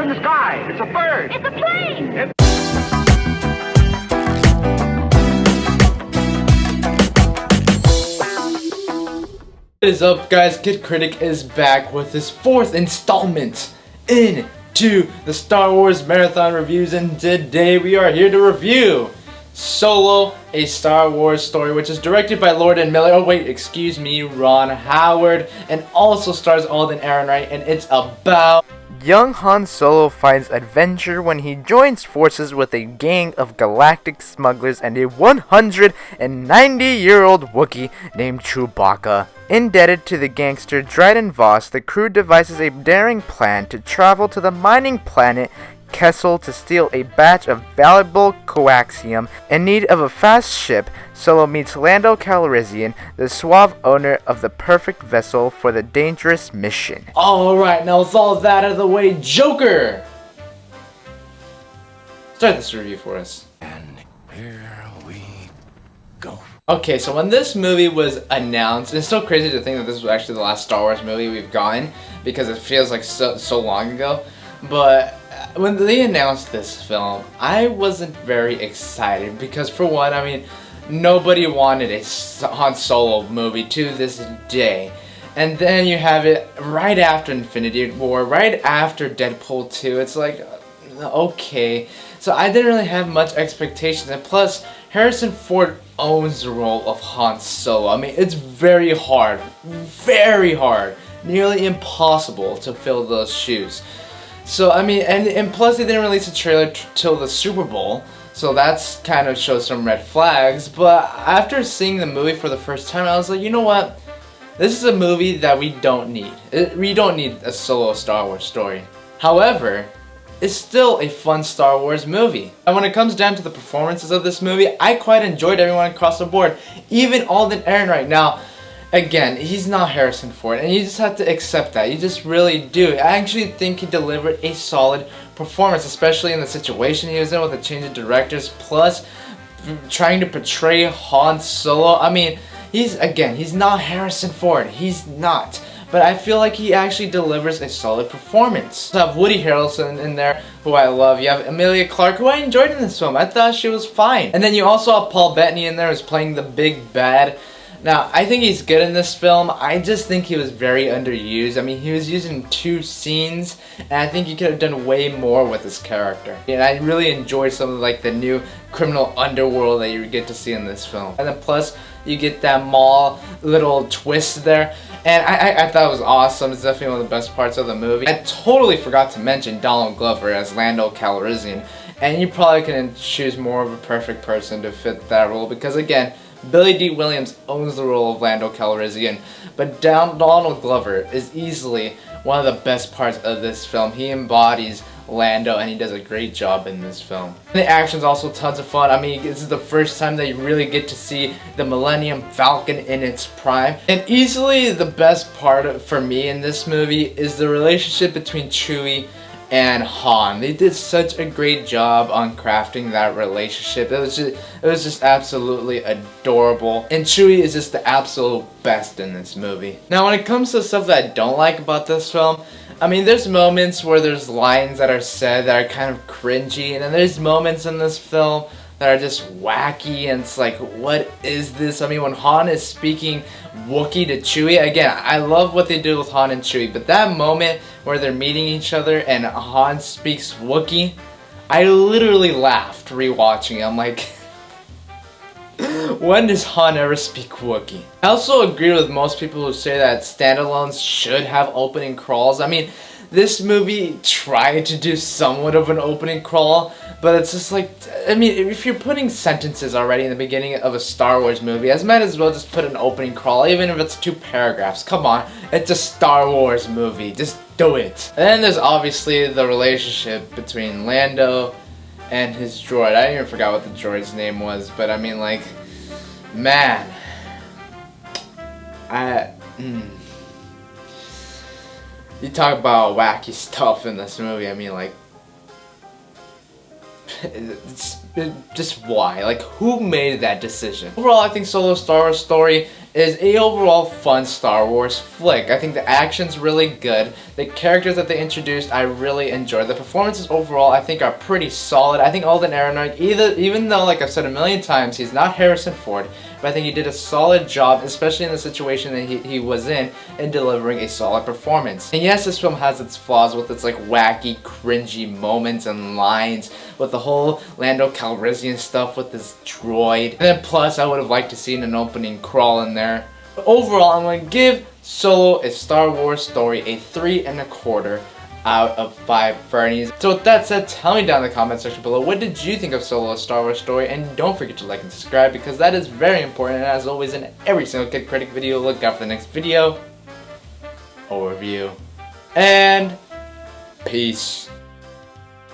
in the sky. It's a bird. It's a plane! What is up, guys? Kid Critic is back with his 4th installment into the Star Wars Marathon Reviews, and today we are here to review Solo, a Star Wars story, which is directed by Lord and Miller. Oh wait, excuse me, Ron Howard, and also stars Alden Ehrenreich, and it's about young Han Solo finds adventure when he joins forces with a gang of galactic smugglers and a 190-year-old Wookiee named Chewbacca. Indebted to the gangster Dryden Voss, the crew devises a daring plan to travel to the mining planet Kessel to steal a batch of valuable coaxium. In need of a fast ship, Solo meets Lando Calrissian, the suave owner of the perfect vessel for the dangerous mission. Alright, now with all that out of the way, Joker! Start this review for us. And here we go. Okay, so when this movie was announced, it's so crazy to think that this was actually the last Star Wars movie we've gotten, because it feels like so long ago, but when they announced this film, I wasn't very excited because, for one, I mean, nobody wanted a Han Solo movie to this day. And then you have it right after Infinity War, right after Deadpool 2. It's like, okay. So I didn't really have much expectations. And plus, Harrison Ford owns the role of Han Solo. I mean, it's very hard, nearly impossible to fill those shoes. So, I mean, and plus they didn't release a trailer till the Super Bowl, so that's kind of shows some red flags. But after seeing the movie for the first time, I was like, you know what? This is a movie that we don't need. We don't need a solo Star Wars story. However, it's still a fun Star Wars movie. And when it comes down to the performances of this movie, I quite enjoyed everyone across the board. Even Alden Ehrenreich. Now, again, he's not Harrison Ford, and you just have to accept that. You just really do. I actually think he delivered a solid performance, especially in the situation he was in with the change of directors, plus trying to portray Han Solo. I mean, he's not Harrison Ford. He's not. But I feel like he actually delivers a solid performance. You have Woody Harrelson in there, who I love. You have Emilia Clarke, who I enjoyed in this film. I thought she was fine. And then you also have Paul Bettany in there, who's playing the big bad. Now, I think he's good in this film. I just think he was very underused. I mean, he was used in 2 scenes, and I think he could have done way more with his character. And I really enjoyed some of like the new criminal underworld that you get to see in this film. And then plus, you get that Maul little twist there. And I thought it was awesome. It's definitely one of the best parts of the movie. I totally forgot to mention Donald Glover as Lando Calrissian. And you probably couldn't choose more of a perfect person to fit that role, because again, Billy D. Williams owns the role of Lando Calrissian, but Donald Glover is easily one of the best parts of this film. He embodies Lando, and he does a great job in this film. The action's also tons of fun. I mean, this is the first time that you really get to see the Millennium Falcon in its prime. And easily the best part for me in this movie is the relationship between Chewie and Han. They did such a great job on crafting that relationship. It was just absolutely adorable. And Chewie is just the absolute best in this movie. Now, when it comes to stuff that I don't like about this film, I mean, there's moments where there's lines that are said that are kind of cringy, and then there's moments in this film that are just wacky, and it's like, what is this? I mean, when Han is speaking Wookiee to Chewie, again, I love what they did with Han and Chewie, but that moment where they're meeting each other and Han speaks Wookiee, I literally laughed rewatching it. I'm like, when does Han ever speak Wookiee? I also agree with most people who say that standalones should have opening crawls. I mean, this movie tried to do somewhat of an opening crawl, but it's just like, I mean, if you're putting sentences already in the beginning of a Star Wars movie, I might as well just put an opening crawl, even if it's 2 paragraphs. Come on, it's a Star Wars movie, just do it. And then there's obviously the relationship between Lando and his droid. I even forgot what the droid's name was, but I mean, like, man, you talk about wacky stuff in this movie. I mean, like, just why? Like, who made that decision? Overall, I think Solo Star Wars Story is a overall fun Star Wars flick. I think the action's really good. The characters that they introduced, I really enjoyed. The performances overall, I think, are pretty solid. I think Alden Ehrenreich, even though, like I've said a million times, he's not Harrison Ford, but I think he did a solid job, especially in the situation that he was in delivering a solid performance. And yes, this film has its flaws with its like wacky, cringy moments and lines, with the whole Lando Calrissian stuff with this droid. And then plus, I would have liked to see an opening crawl in there. But overall, I'm going to give Solo a Star Wars Story a 3.25 out of 5 Fernies. So with that said, tell me down in the comment section below, what did you think of Solo: A Star Wars Story? And don't forget to like and subscribe, because that is very important. And as always, in every single Kid Critic video, look out for the next video, overview, and peace.